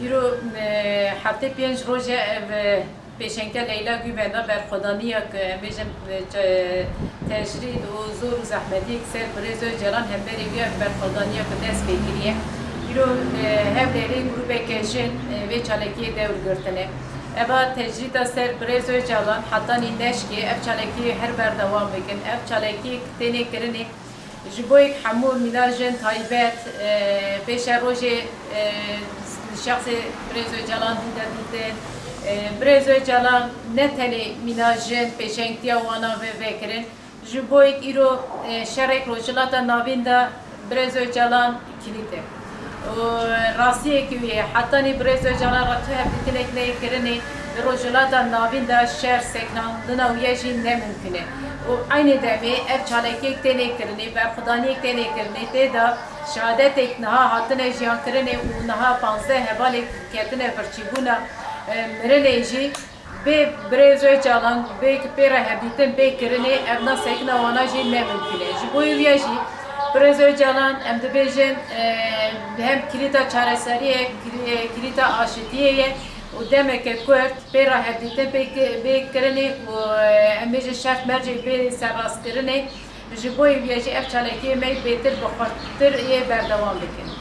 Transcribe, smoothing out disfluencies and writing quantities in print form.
ایرو هفته پنج روزه پیشنگه لیلا گوینده بر خدانیه که میجم تجرید و زور و زحمتی که سر برزو جلان هم بری بیا بر خدانیه که دست بگیریه ایرو هم لیلی گروه کشن و چالکی دور گرتنه اما تجرید سر برزو جلان حتی نیندش که اف چالکی هر بر دوام بکن اف چالکی تنی کرنی جبوی حمو میناجن تایبت پیش روزه شخص برزو جلان دیده برزو جلان نتنی میناجن پیشنگتیا وانا و وکرن جبوی ایرو شرک روجلات ناویندا برزو جلان کلیده و راستیه که حتی نی برزو جلان را تو هفته نکنه کرنی روجلات ناویندا شهر سکنان دنویجی نممکنه و aynı demi ev çalekek tene kirni ve Xudani tene kirni te da şehadetek naha hatine jiyan kirni u naha 15 hebali ketine perçibuna mireleji be brezo çalan be pera habitin be kirni evna sekna wana ji ne mümküne ji bu yevji brezo çalan em de bejin hem kilita çareseriye kilita aşitiye و demek kurt pera hadite be kirni و امیج شرط مرجع به سراس کرنه جبوی بیاجی اف چالکی می بهتر بخاطر یه بردوام بکن.